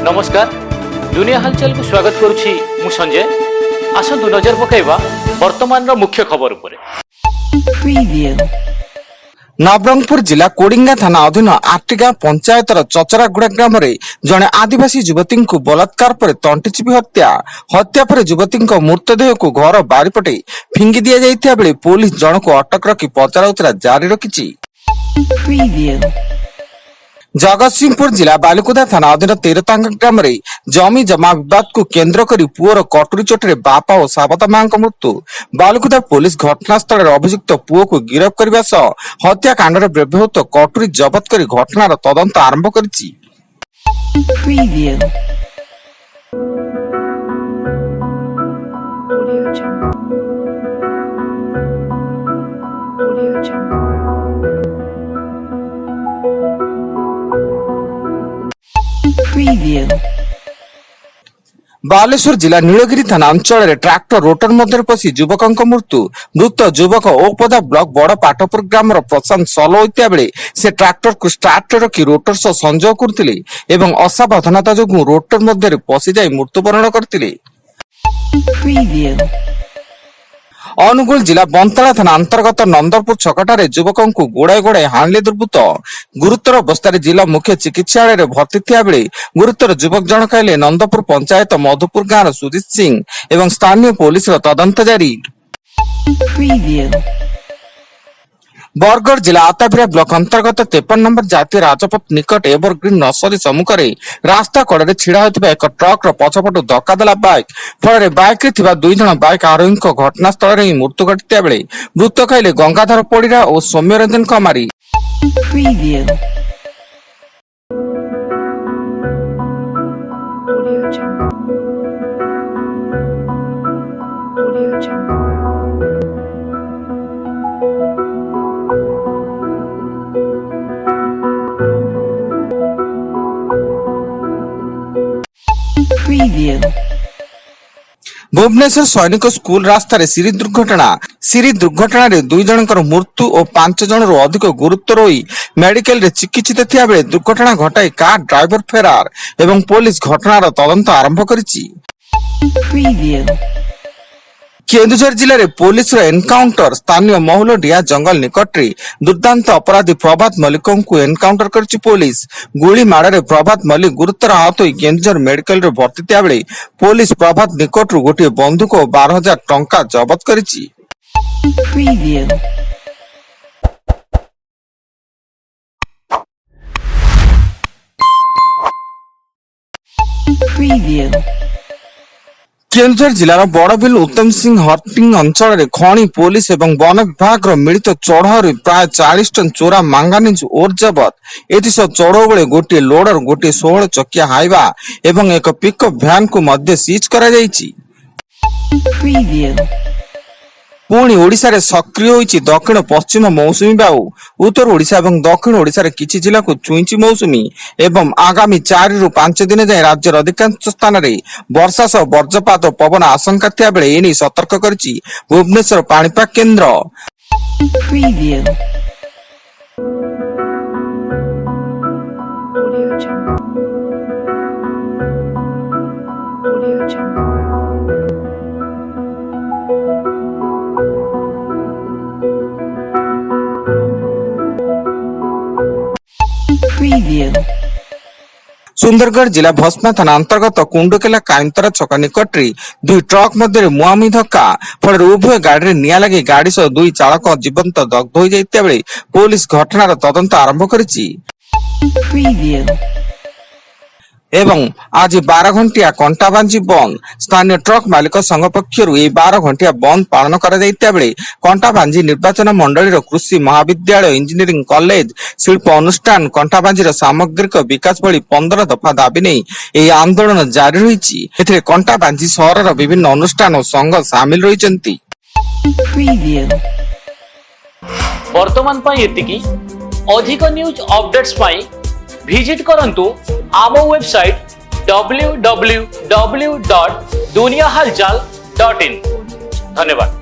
नमस्कार दुनिया हालचाल को स्वागत करुछि मु संजय। आसंतु नजर पकाइबा वर्तमान मुख्य खबर उपरे। नवरंगपुर जिला कोडिंगा थाना अधीन आर्टिगा पंचायतर चचरागुड़ा ग्राम जड़े आदिवासी युवती को बलात्कार पर तंटिचिपी हत्या पर युवती मृतदेह को घर बारिपटे फिंगी दि जाइथिया बेले पुलिस जन को अटक रखी पचराउचरा जारी रखिछि। जगतसिंहपुर जिला बालिकुदा थाना अधीन तेरतांगा ग्राम जमी जमा विवाद को केन्द्र कर पुओर कटुरी चोटे बापा और साबता मां मृत्यु। बालिकुदा पुलिस घटनास्थल अभियुक्त पुओ को गिरफ्त करने सह हत्याकांड व्यवहृत कटुरी जबत कर घटनार तदंत आरंभ करिछि। बालेश्वर जिला नीलगिरी थाना अंचल ट्राक्टर रोटर मध्य पशि युवक मृत्यु। मृत युवक ओपदा ब्लॉक बड़ पाटपुर ग्राम प्रशांत सल होता बेले से ट्राक्टर को स्टार्ट रखी रोटर सह संजोग करथिले एवं असावधानता जोगु रोटर मध्य पशि जाई मृत्युवरण करथिले। अनुगुल जिला बंताला थाना अंतर्गत नंदरपुर छकटारे युवक को गोड़ाई गोड़ाई हाणिले दुर्बृत्त। गुरुतर अवस्था जिला मुख्य चिकित्सालय भर्ती थिया बेले गुरुतर युवक जनक हेले नंदपुर पंचायत मधुपुर गाँव सुजित सिंह एवं स्थानीय पुलिस तदंत जारी। बरगढ़ जिला आताबिरा ब्लॉक अंतर्गत 53 नंबर जातीय राजपथ निकट एवरग्रीन नर्सरी सम्मुख रास्ता कड़े छिड़ा होता एक ट्रक पछपटू धक्का देला बाइक फल बाइक रे थिबा दुई जण बाइक आरोही घटनास्थल में मृत्यु घटिता बेले मृतक हेले गंगाधर पड़िरा और सौम्यरंजन कमारी। भुवनेश्वर सैनिक स्कूल रास्तार सीरी दुर्घटना दुई जनकर मृत्यु और 5 जनरू अधिक गुरुतर होई मेडिकल रे चिकित्सित थिया बेले दुर्घटना घटाई कार ड्राइवर फेरार एवं पुलिस घटनार तदंत आरंभ करिछि। केन्दुझर जिले में पुलिस एनकाउंटर स्थानीय महुलडिया जंगल निकट दुर्दांत अपराधी प्रभात मल्लिक को एनकाउंटर करिछि पुलिस। गुली माड़े प्रभात मल्लिक गुरुतर आहत होई केन्दुझर मेडिकल रे भर्ती थिया बेले पुलिस प्रभात निकट गोटे बंदूक और 12,000 टंका जबत करिछि। केन्दुझर जिलार बड़बिल उत्तम सिंह हटिंग अंचल खणी पुलिस एवं वन विभाग मिलित चढ़ाऊ प्राय 40 टन चोरा मांगानिज ओर जबत। एथिसह चढ़ाऊ बेले गोटे लोडर गोटे 16 चकिया हाइवा एवं एक पिकअप भ्यान को मध्य सीज करा जायछि। पुणी ओडिशा रे सक्रिय होइछि दक्षिण पश्चिम मौसुमी बायु। उत्तर ओडिशा एवं दक्षिण ओडिशा रे किछि जिला को छुईछि मौसुमी एवं आगामी 4 रु 5 दिन जाए राज्यर अधिकांश स्थान रे वर्षा सह वज्रपात और पवन आशंका थिया बेले एनी सतर्क करिछि भुवनेश्वर पाणीपाग केन्द्र। सुंदरगढ़ जिला भस्मा थाना अंतर्गत कुंडकेला काइंतरा छका निकट दुई ट्रक मध्य मुहांमुही धक्का फल उभय गाड़ी निया लगी गाड़ी सह दुई चालक जीवंत दग्ध हो जाइता बेले पुलिस घटनार तदंत आरंभ करिछि। एवं आज 12 घंटिया कंटाबांजी बंद स्थानीय ट्रक मालिक संघ पक्षर 12 घंटिया बंद पालन करा जाइता बेले कंटाबांजी निर्वाचन मंडली कृषि महाविद्यालय इंजीनियरिंग कॉलेज शिल्प अनुष्ठान कंटाबांजी सामग्रिक विकास भली 15 दफा दाबी नहीं यह आंदोलन जारी रही। एथिरे कंटाबांजी सहर विभिन्न अनुष्ठान और संघ सामिल रही। वर्तमान पाई एतिकी अधिक न्यूज अपडेट्स पाई विजिट करंतु आम वेबसाइट www.duniyahalchal.in। धन्यवाद।